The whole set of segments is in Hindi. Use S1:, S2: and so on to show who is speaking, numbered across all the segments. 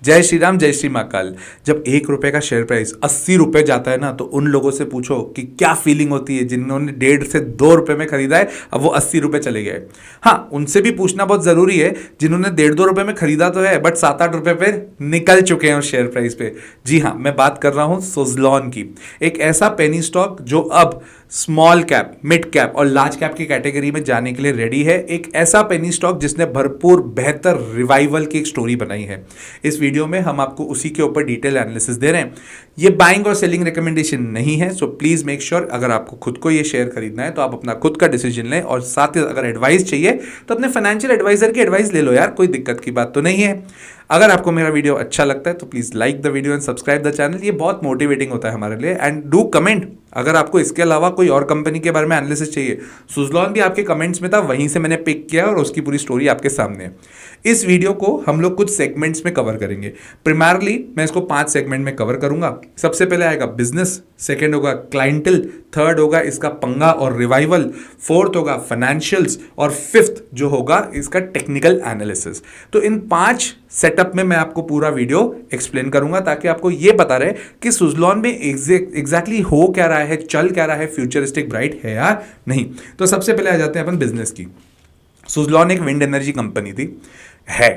S1: जय श्री राम, जय श्री महाकाल। जब 1 रुपए का शेयर प्राइस 80 रुपए जाता है ना, तो उन लोगों से पूछो कि क्या फीलिंग होती है जिन्होंने 1.5 से 2 रुपए में खरीदा है, अब वो 80 रुपए चले गए। हाँ, उनसे भी पूछना बहुत जरूरी है जिन्होंने 1.5-2 रुपए में खरीदा तो है, बट 7-8 रुपए पे निकल चुके हैं उस शेयर प्राइस पे। जी हाँ, मैं बात कर रहा हूं सुज़लॉन की। एक ऐसा पेनी स्टॉक जो अब स्मॉल कैप, मिड कैप और लार्ज कैप की कैटेगरी में जाने के लिए रेडी है। एक ऐसा पेनी स्टॉक जिसने भरपूर बेहतर रिवाइवल की एक स्टोरी बनाई है। इस वीडियो में हम आपको उसी के ऊपर डिटेल एनालिसिस दे रहे हैं। ये बाइंग और सेलिंग रिकमेंडेशन नहीं है, सो प्लीज मेक श्योर अगर आपको खुद को ये शेयर खरीदना है तो आप अपना खुद का डिसीजन लें, और साथ ही अगर एडवाइस चाहिए तो अपने फाइनेंशियल एडवाइजर की एडवाइस ले लो यार, कोई दिक्कत की बात तो नहीं है। अगर आपको मेरा वीडियो अच्छा लगता है तो please like the video and subscribe the channel, ये बहुत मोटिवेटिंग होता है हमारे लिए। एंड डू कमेंट अगर आपको इसके अलावा कोई और कंपनी के बारे में एनालिसिस चाहिए। सुज़लॉन भी आपके कमेंट्स में था, वहीं से मैंने पिक किया और उसकी पूरी स्टोरी आपके सामने है। इस वीडियो को हम लोग कुछ सेगमेंट्स में कवर करेंगे। प्राइमरली मैं इसको 5 सेगमेंट में कवर करूंगा। सबसे पहले आएगा बिजनेस, सेकंड होगा क्लाइंटल, थर्ड होगा इसका पंगा और रिवाइवल, फोर्थ होगा फाइनेंशियल्स, और फिफ्थ जो होगा इसका टेक्निकल एनालिसिस। तो इन 5 सेटअप में मैं आपको पूरा वीडियो एक्सप्लेन करूंगा ताकि आपको यह पता रहे कि सुज़लॉन में एग्जैक्टली हो क्या रहा है, चल क्या रहा है, फ्यूचरिस्टिक ब्राइट है या नहीं। तो सबसे पहले आ जाते हैं अपन बिजनेस की। सुज़लॉन एक विंड एनर्जी कंपनी थी, है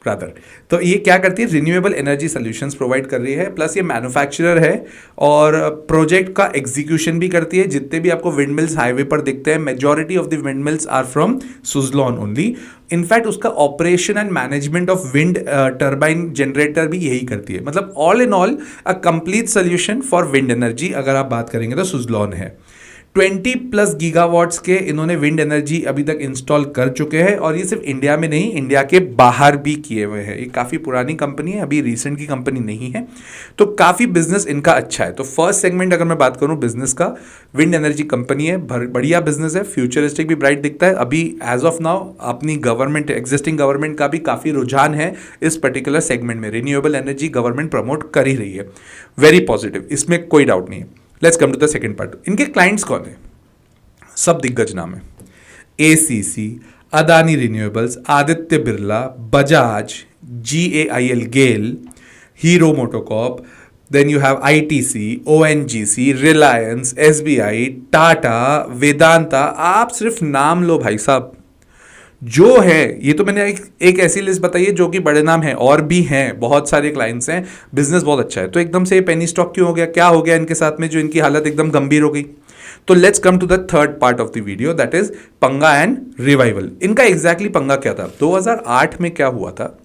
S1: रादर। तो ये क्या करती है, रिन्यूएबल एनर्जी सॉल्यूशंस प्रोवाइड कर रही है, प्लस ये मैन्युफैक्चरर है और प्रोजेक्ट का एग्जीक्यूशन भी करती है। जितने भी आपको विंड मिल्स हाईवे पर दिखते हैं, majority of the wind mills are from Suzlon only. In fact उसका operation and management of wind turbine generator भी यही करती है। मतलब all in all a complete solution for wind energy अगर आप बात करेंगे तो सुज़लॉन है। 20+ गीगावाट्स के इन्होंने विंड एनर्जी अभी तक इंस्टॉल कर चुके हैं, और ये सिर्फ इंडिया में नहीं, इंडिया के बाहर भी किए हुए हैं। ये काफ़ी पुरानी कंपनी है, अभी रिसेंट की कंपनी नहीं है, तो काफ़ी बिजनेस इनका अच्छा है। तो फर्स्ट सेगमेंट अगर मैं बात करूं बिजनेस का, विंड एनर्जी कंपनी है, बढ़िया बिजनेस है, फ्यूचरिस्टिक भी ब्राइट दिखता है। अभी एज ऑफ नाउ अपनी गवर्नमेंट, एग्जिस्टिंग गवर्नमेंट का भी काफ़ी रुझान है इस पर्टिकुलर सेगमेंट में। रिन्यूएबल एनर्जी गवर्नमेंट प्रमोट कर ही रही है, वेरी पॉजिटिव, इसमें कोई डाउट नहीं है। Let's come to the second part. इनके क्लाइंट्स कौन है? सब दिग्गज नाम है, ACC, Adani renewables, Aditya Birla, Bajaj, GAIL GAIL, Hero MotoCorp, then you have ITC, ONGC, Reliance, SBI, Tata, Vedanta. आप सिर्फ नाम लो भाई साहब, जो है ये तो मैंने एक ऐसी लिस्ट बताई है जो कि बड़े नाम हैं, और भी हैं, बहुत सारे क्लाइंट्स हैं, बिजनेस बहुत अच्छा है। तो एकदम से पेनी स्टॉक क्यों हो गया, क्या हो गया इनके साथ में जो इनकी हालत एकदम गंभीर हो गई? तो let's come to the third part of the video, that is पंगा एंड रिवाइवल। इनका एग्जैक्टली पंगा क्या था? 2008 में क्या हुआ था,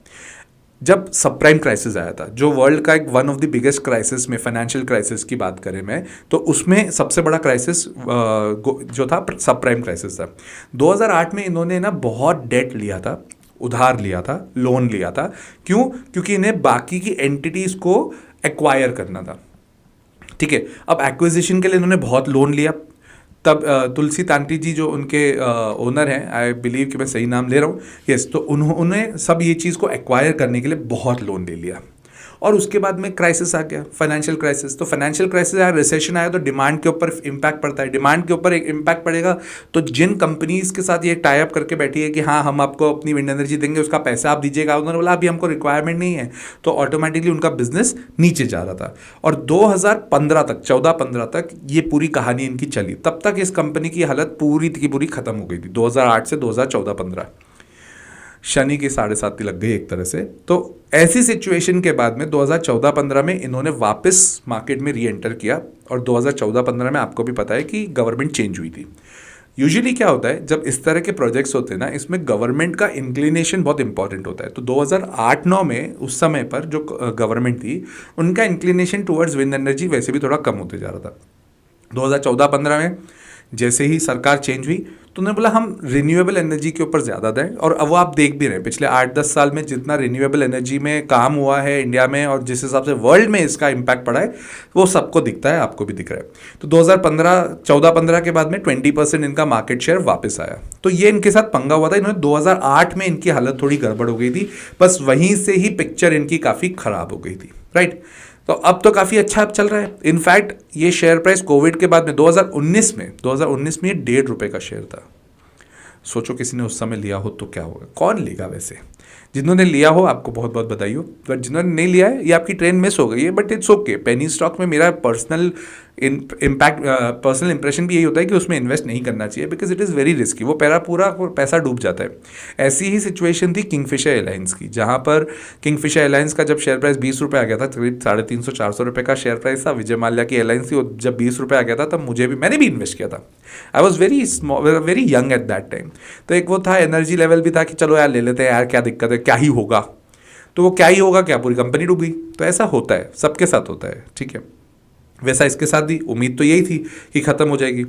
S1: जब सब प्राइम क्राइसिस आया था, जो वर्ल्ड का एक one of the biggest crisis में, फाइनेंशियल क्राइसिस की बात करें मैं, तो उसमें सबसे बड़ा क्राइसिस जो था सब प्राइम क्राइसिस था। 2008 में इन्होंने ना बहुत डेट लिया था, उधार लिया था, लोन लिया था। क्यों? क्योंकि इन्हें बाकी की एंटिटीज को एक्वायर करना था। ठीक है, अब एक्विजिशन के लिए इन्होंने बहुत लोन लिया। तब तुलसी तांटी जी जो उनके ओनर हैं, आई बिलीव कि मैं सही नाम ले रहा हूँ, यस, तो उन्होंने सब ये चीज़ को एक्वायर करने के लिए बहुत लोन ले लिया। और उसके बाद में क्राइसिस आ गया, फाइनेंशियल क्राइसिस। तो फाइनेंशियल क्राइसिस आया, रिसेशन आया, तो डिमांड के ऊपर इम्पैक्ट पड़ता है। डिमांड के ऊपर एक इम्पैक्ट पड़ेगा तो जिन कंपनीज के साथ ये टाई अप करके बैठी है कि हाँ हम आपको अपनी विंड एनर्जी देंगे, उसका पैसा आप दीजिएगा, उन्होंने बोला अभी हमको रिक्वायरमेंट नहीं है, तो ऑटोमेटिकली उनका बिजनेस नीचे जा रहा था। और 2015 तक, 14-15 तक ये पूरी कहानी इनकी चली। तब तक इस कंपनी की हालत पूरी की पूरी खत्म हो गई थी, 2008 से 2014-15। शनि की 7.5 लग गई एक तरह से। तो ऐसी सिचुएशन के बाद में 2014-15 में इन्होंने वापस मार्केट में री एंटर किया, और 2014-15 में आपको भी पता है कि गवर्नमेंट चेंज हुई थी। यूजुअली क्या होता है जब इस तरह के प्रोजेक्ट्स होते हैं ना, इसमें गवर्नमेंट का इंक्लिनेशन बहुत इंपॉर्टेंट होता है। तो 2008-9 में उस समय पर जो गवर्नमेंट थी, उनका इंक्लिनेशन टुवर्ड्स विंड एनर्जी वैसे भी थोड़ा कम होते जा रहा था। 2014-15 में जैसे ही सरकार चेंज हुई तो उन्होंने बोला हम रिन्यूएबल एनर्जी के ऊपर ज़्यादा दें। और अब वो आप देख भी रहे हैं, पिछले 8-10 साल में जितना रिन्यूएबल एनर्जी में काम हुआ है इंडिया में, और जिस हिसाब से वर्ल्ड में इसका इम्पैक्ट पड़ा है, वो सबको दिखता है, आपको भी दिख रहा है। तो 2014-15 के बाद में 20% इनका मार्केट शेयर वापस आया। तो ये इनके साथ पंगा हुआ था। इन्होंने 2008 में इनकी हालत थोड़ी गड़बड़ हो गई थी, बस वहीं से ही पिक्चर इनकी काफ़ी खराब हो गई थी, राइट। तो अब तो काफ़ी अच्छा चल रहा है। इनफैक्ट ये शेयर प्राइस कोविड के बाद में 2019 में ये 1.5 रुपये का शेयर था। सोचो किसी ने उस समय लिया हो तो क्या होगा, कौन लेगा वैसे। जिन्होंने लिया हो आपको बहुत बहुत बधाई हो, बट जिन्होंने नहीं लिया है ये आपकी ट्रेन मिस हो गई है, but it's okay. Penny stock में मेरा पर्सनल पर्सनल इंप्रेशन भी यही होता है कि उसमें इन्वेस्ट नहीं करना चाहिए, because it is very risky, वो पूरा पैसा डूब जाता है। ऐसी ही सिचुएशन थी किंगफिशर एयरलाइंस की, जहाँ पर किंगफिशर एयरलाइंस का जब शेयर प्राइस 20 रुपये आ गया था, करीब 350-400 रुपये का शेयर प्राइस था। विजय माल्या की एयरलाइंस थी, वो जब 20 रुपये आ गया था तब मैंने भी इन्वेस्ट किया था। I was very young at that time. तो एक वो था, एनर्जी लेवल भी था कि चलो यार ले लेते हैं यार, क्या दिक्कत है, क्या ही होगा। तो वो क्या ही होगा, क्या पूरी कंपनी डूब गई। तो ऐसा होता है, सबके साथ होता है, ठीक है। वैसा इसके साथ भी उम्मीद तो यही थी कि ख़त्म हो जाएगी,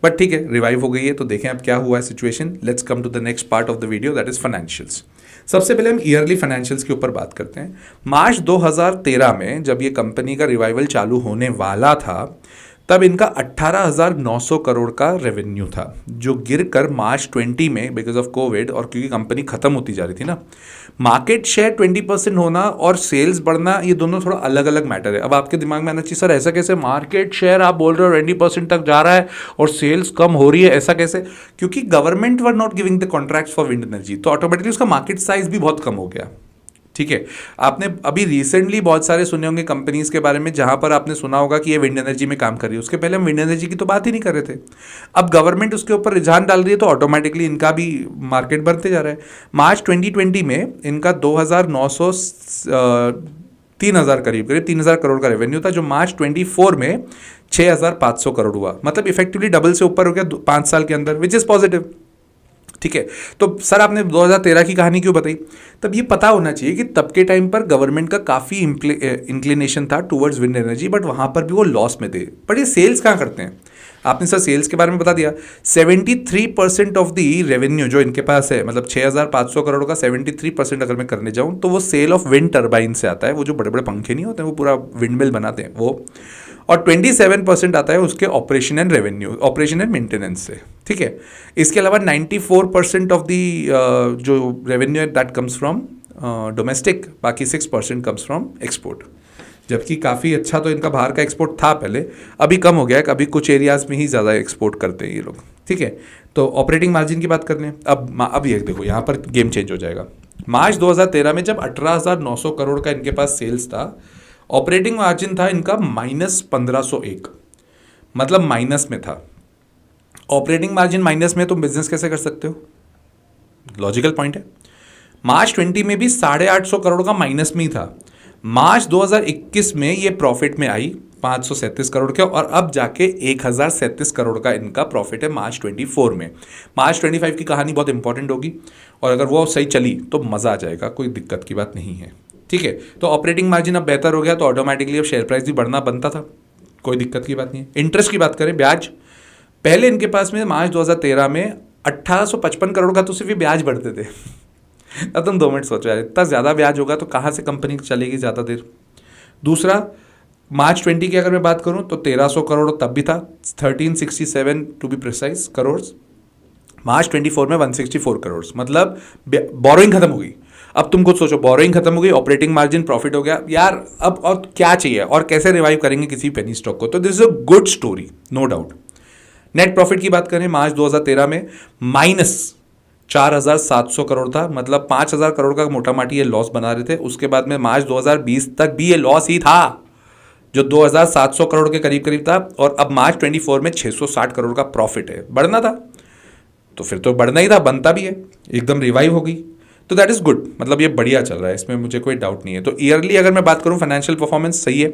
S1: बट ठीक है, रिवाइव हो गई है। तो देखें अब क्या हुआ है situation. Let's come to the next part of the video, that is financials. सबसे पहले हम ईयरली फाइनेंशियल्स के ऊपर बात करते हैं। मार्च 2013 में जब ये कंपनी का रिवाइवल चालू होने वाला था, तब इनका 18,900 करोड़ का रेवेन्यू था, जो गिर कर मार्च 20 में बिकॉज ऑफ कोविड, और क्योंकि कंपनी खत्म होती जा रही थी ना, मार्केट शेयर 20% होना और सेल्स बढ़ना, ये दोनों थोड़ा अलग अलग मैटर है। अब आपके दिमाग में आना चाहिए, सर ऐसा कैसे मार्केट शेयर आप बोल रहे हो 20% तक जा रहा है और सेल्स कम हो रही है, ऐसा कैसे? क्योंकि government were not giving the contracts for wind energy, तो ऑटोमेटिकली उसका मार्केट साइज भी बहुत कम हो गया, ठीक है। आपने अभी रिसेंटली बहुत सारे सुने होंगे कंपनीज के बारे में जहां पर आपने सुना होगा कि ये विंड एनर्जी में काम कर रही है, उसके पहले हम विंड एनर्जी की तो बात ही नहीं कर रहे थे। अब गवर्नमेंट उसके ऊपर रुझान डाल रही है, तो ऑटोमेटिकली इनका भी मार्केट बढ़ते जा रहा है। मार्च 2020 में इनका 2,900 3,000 करीब 3,000 करोड़ का रेवेन्यू था, जो मार्च 24 में 6,500 करोड़ हुआ, मतलब इफेक्टिवली डबल से ऊपर हो गया 5 साल के अंदर, विच इज़ पॉजिटिव, ठीक है। तो सर आपने 2013 की कहानी क्यों बताई? तब ये पता होना चाहिए कि तब के टाइम पर गवर्नमेंट का काफ़ी इंक्लिनेशन था टुवर्ड्स विंड एनर्जी, बट वहाँ पर भी वो लॉस में थे। बट ये सेल्स कहाँ करते हैं? आपने सर सेल्स के बारे में बता दिया। 73% ऑफ दी रेवेन्यू जो इनके पास है, मतलब 6,500 करोड़ का 73% अगर मैं करने जाऊँ तो वो सेल ऑफ विंड टर्बाइन से आता है। वो जो बड़े बड़े पंखे नहीं होते हैं, वो पूरा विंड मिल बनाते हैं वो। और 27% आता है उसके operation and revenue, operation and maintenance से, ठीक है। इसके अलावा 94% ऑफ दी जो रेवेन्यू है दैट कम्स फ्रॉम डोमेस्टिक, बाकी 6% कम्स फ्रॉम एक्सपोर्ट। जबकि काफ़ी अच्छा तो इनका बाहर का एक्सपोर्ट था पहले, अभी कम हो गया है, अभी कुछ एरियाज़ में ही ज़्यादा एक्सपोर्ट करते हैं ये लोग, ठीक है। तो ऑपरेटिंग मार्जिन की बात कर लें। अब ये देखो, यहाँ पर गेम चेंज हो जाएगा। मार्च 2013 में जब 18,900 करोड़ का इनके पास सेल्स था, ऑपरेटिंग मार्जिन था इनका -1501, मतलब माइनस में था। ऑपरेटिंग मार्जिन माइनस में तुम बिजनेस कैसे कर सकते हो? लॉजिकल पॉइंट है। मार्च 20 में भी 850 करोड़ का माइनस में ही था। मार्च 2021 में ये प्रॉफिट में आई 537 करोड़ के, और अब जाके 1,037 करोड़ का इनका प्रॉफिट है मार्च 24 में। मार्च 25 की कहानी बहुत इंपॉर्टेंट होगी, और अगर वो सही चली तो मज़ा आ जाएगा, कोई दिक्कत की बात नहीं है, ठीक है। तो ऑपरेटिंग मार्जिन अब बेहतर हो गया, तो ऑटोमेटिकली अब शेयर प्राइस भी बढ़ना बनता था, कोई दिक्कत की बात नहीं है। इंटरेस्ट की बात करें, ब्याज, पहले इनके पास में मार्च 2013 में 1855 करोड़ का तो सिर्फ ये ब्याज बढ़ते थे। अब तुम 2 मिनट सोचो यार, इतना ज़्यादा ब्याज होगा तो कहाँ से कंपनी चलेगी ज़्यादा देर। दूसरा, मार्च 20 की अगर मैं बात करूँ तो 1,300 करोड़ तब भी था, 1367 टू बी प्रिसाइज करोड़। मार्च 24 में 164 करोड़, मतलब बोरोइंग खत्म हो गई। अब तुम खुद सोचो, बोरोइंग खत्म हो गई, ऑपरेटिंग मार्जिन प्रॉफिट हो गया यार, अब और क्या चाहिए, और कैसे रिवाइव करेंगे किसी पेनी स्टॉक को? तो this is a good story, no doubt. Net profit की बात करें, मार्च 2013 में -4,700 करोड़ था, मतलब 5,000 करोड़ का मोटा माटी ये लॉस बना रहे थे। उसके बाद में मार्च 2020 तक भी ये लॉस ही था, जो 2,700 करोड़ के करीब करीब था, और अब मार्च 24 में 660 करोड़ का प्रॉफिट है। बढ़ना था तो फिर तो बढ़ना ही था, बनता भी है, एकदम रिवाइव हो गई, तो दैट इज़ गुड, मतलब ये बढ़िया चल रहा है, इसमें मुझे कोई डाउट नहीं है। तो ईयरली अगर मैं बात करूँ, फाइनेंशियल परफॉर्मेंस सही है,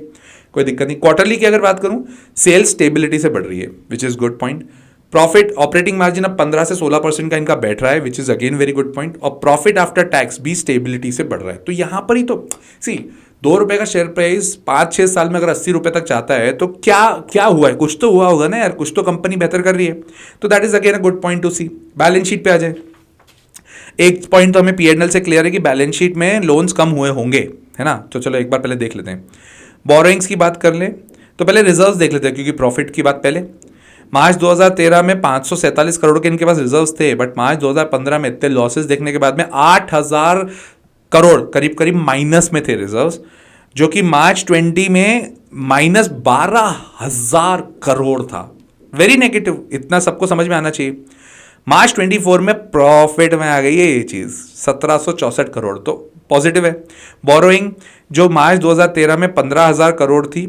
S1: कोई दिक्कत नहीं। क्वार्टरली की अगर बात करूँ, सेल्स स्टेबिलिटी से बढ़ रही है, which is good point. Profit, operating margin अब 15 से 16% का इनका बैठ रहा है, which is again very good point. और प्रॉफिट आफ्टर टैक्स भी स्टेबिलिटी से बढ़ रहा है। तो यहाँ पर ही तो सी, 2 रुपये का शेयर प्राइस 5-6 साल में अगर 80 रुपये तक जाता है, तो क्या हुआ है? कुछ तो हुआ होगा ना यार, कुछ तो कंपनी बेहतर कर रही है। तो that is again a good point to see. Balance sheet पे आ जाए, एक पॉइंट तो हमें P&L से क्लियर है कि बैलेंस शीट में लोन्स कम हुए होंगे, है ना। तो चलो एक बार पहले देख लेते हैं। बोरोइंग्स की बात कर लें तो पहले रिजर्व्स देख लेते हैं, क्योंकि प्रॉफिट की बात पहले। मार्च 2013 में 547 करोड़ के इनके पास रिजर्व्स थे, बट मार्च 2015 में इतने लॉसेस देखने के बाद में 8,000 करोड़ करीब करीब माइनस में थे रिजर्व्स, जो कि मार्च 20 में -12,000 करोड़ था। वेरी नेगेटिव, इतना सबको समझ में आना चाहिए। मार्च 24 में प्रॉफिट में आ गई है ये चीज़, 1764 करोड़, तो पॉजिटिव है। बोरोइंग जो मार्च 2013 में 15,000 करोड़ थी,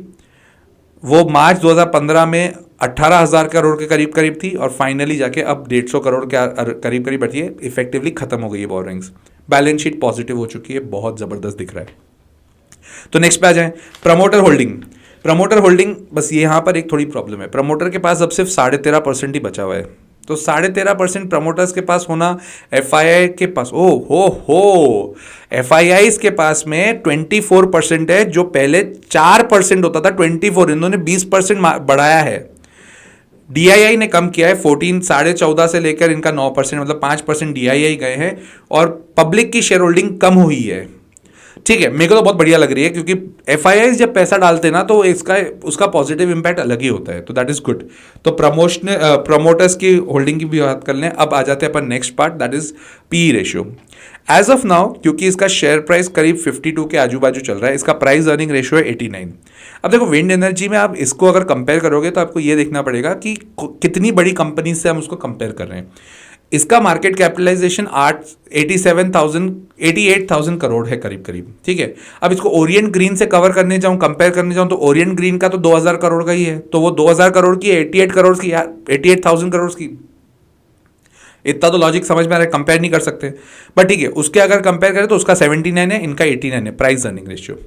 S1: वो मार्च 2015 में 18,000 करोड़ के करीब करीब थी, और फाइनली जाके अब 150 करोड़ के करीब करीब बैठी है, इफेक्टिवली खत्म हो गई है बोरोइंग्स। बैलेंस शीट पॉजिटिव हो चुकी है, बहुत ज़बरदस्त दिख रहा है। तो नेक्स्ट पे आ जाएं, प्रमोटर होल्डिंग। प्रमोटर होल्डिंग, बस ये यहाँ पर एक थोड़ी प्रॉब्लम है, प्रमोटर के पास अब सिर्फ 13.5% ही बचा हुआ है। तो 13.5% प्रमोटर्स के पास होना, एफआईआई के पास, हो एफआईआईज के पास में 24% है, जो पहले 4% होता था, 24 इन्होंने 20% बढ़ाया है। डीआईआई ने कम किया है, 14.14 से लेकर इनका 9%, मतलब 5% डीआईआई गए हैं, और पब्लिक की शेयर होल्डिंग कम हुई है। ठीक है, मेरे को तो बहुत बढ़िया लग रही है, क्योंकि एफआईआई जब पैसा डालते हैं ना तो इसका उसका पॉजिटिव इंपैक्ट अलग ही होता है, तो दैट इज गुड। तो प्रमोटर्स की होल्डिंग की भी बात कर लें। अब आ जाते हैं अपन next part, that is P ratio. As of now, क्योंकि इसका शेयर प्राइस करीब 52 के आजू बाजू चल रहा है, इसका प्राइस अर्निंग रेशियो है 89। अब देखो, विंड एनर्जी में आप इसको अगर कंपेयर करोगे तो आपको ये देखना पड़ेगा कि कितनी बड़ी कंपनी से हम उसको कंपेयर कर रहे हैं। इसका मार्केट कैपिटलाइजेशन 88,000 करोड़ है करीब करीब। ठीक है, अब इसको ओरिएंट ग्रीन से कवर करने जाऊं, कंपेयर करने जाऊं, तो ओरिएंट ग्रीन का तो 2,000 करोड़ का ही है, तो वो 2,000 करोड़ की 88 करोड़ की, 88,000 करोड़ की, इतना तो लॉजिक समझ में आ रहा है, कंपेयर नहीं कर सकते। बट ठीक है, उसके अगर कंपेयर करें तो उसका 79 है, इनका 89 है price earning ratio.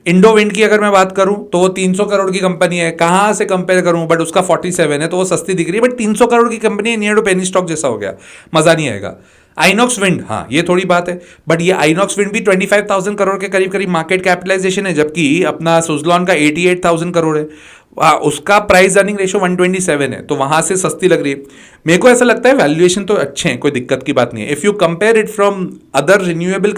S1: Indo wind की अगर मैं बात करूं तो वो 300 करोड़ की कंपनी है, कहां से कंपेयर करूं, बट उसका 47 है, तो वो सस्ती दिख रही है, बट 300 करोड़ की कंपनी है, नियर टू पेनी स्टॉक जैसा हो गया, मजा नहीं आएगा। आइनॉक्स विंड, हाँ ये थोड़ी बात है, बट ये आइनॉक्स विंड भी 25,000 करोड़ के करीब करीब मार्केट कैपिटलाइजेशन है, जबकि अपना सुजलॉन का 88,000 करोड़ है, उसका प्राइस अर्निंग रेशियो 127 है, तो वहां से सस्ती लग रही है। मेरे को ऐसा लगता है वैल्यूएशन तो अच्छे हैं, कोई दिक्कत की बात नहीं है। If you compare it from other renewable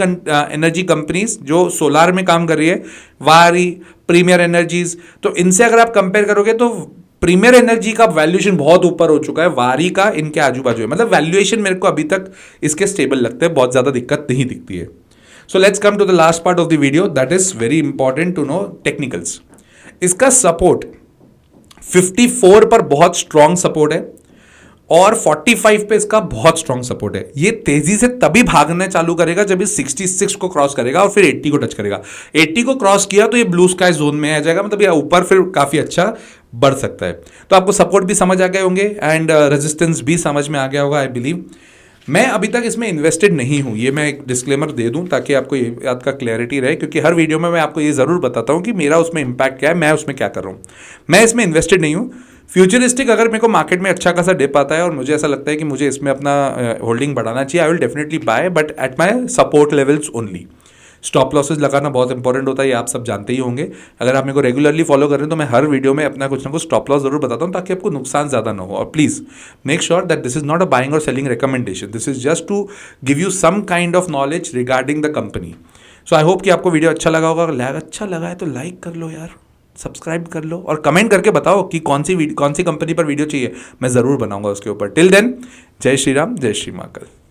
S1: energy companies जो सोलार में काम कर रही है, वारी, प्रीमियर एनर्जीज, तो इनसे अगर आप कंपेयर करोगे तो प्रीमियर एनर्जी का वैल्यूएशन बहुत ऊपर हो चुका है, वारी का इनके आजू बाजू है, मतलब वैल्यूएशन मेरे को अभी तक इसके स्टेबल लगते हैं, बहुत ज्यादा दिक्कत नहीं दिखती है। So let's come to the last part of the video, that is very important to know technicals. इसका सपोर्ट 54 पर बहुत स्ट्रॉन्ग सपोर्ट है, और 45 पे इसका बहुत स्ट्रॉन्ग सपोर्ट है। ये तेजी से तभी भागना चालू करेगा जब ये 66 को क्रॉस करेगा और फिर 80 को टच करेगा। 80 को क्रॉस किया तो ये ब्लू स्काई जोन में आ जाएगा, मतलब ये ऊपर फिर काफी अच्छा बढ़ सकता है। तो आपको सपोर्ट भी समझ आ गए होंगे एंड रेजिस्टेंस भी समझ में आ गया होगा, आई बिलीव। मैं अभी तक इसमें इन्वेस्टेड नहीं हूं, ये मैं एक डिस्क्लेमर दे दूं ताकि आपको ये बात का क्लैरिटी रहे, क्योंकि हर वीडियो में मैं आपको ये जरूर बताता हूं कि मेरा उसमें इंपैक्ट क्या है, मैं उसमें क्या कर रहा हूं। मैं इसमें इन्वेस्टेड नहीं हूं। फ्यूचरिस्टिक अगर मेरे को मार्केट में अच्छा खासा डिप आता है और मुझे ऐसा लगता है कि मुझे इसमें अपना होल्डिंग बढ़ाना चाहिए, I will definitely buy, but at my support levels only. Stop losses लगाना बहुत इंपॉर्टेंट होता है, ये आप सब जानते ही होंगे। अगर आप मेरे को रेगुलरली फॉलो कर रहे हैं तो मैं हर वीडियो में अपना कुछ ना कुछ स्टॉप लॉस जरूर बताता हूँ ताकि आपको नुकसान ज़्यादा ना हो। और please make sure that this is not a buying or selling recommendation, this is just to give you some kind of knowledge regarding the company. So I hope कि आपको वीडियो अच्छा लगा होगा। अगर अच्छा लगा है तो लाइक कर लो यार, सब्सक्राइब कर लो, और कमेंट करके बताओ कि कौन सी कंपनी पर वीडियो चाहिए, मैं ज़रूर बनाऊंगा उसके ऊपर। टिल देन, जय श्री राम, जय श्री महाकाल।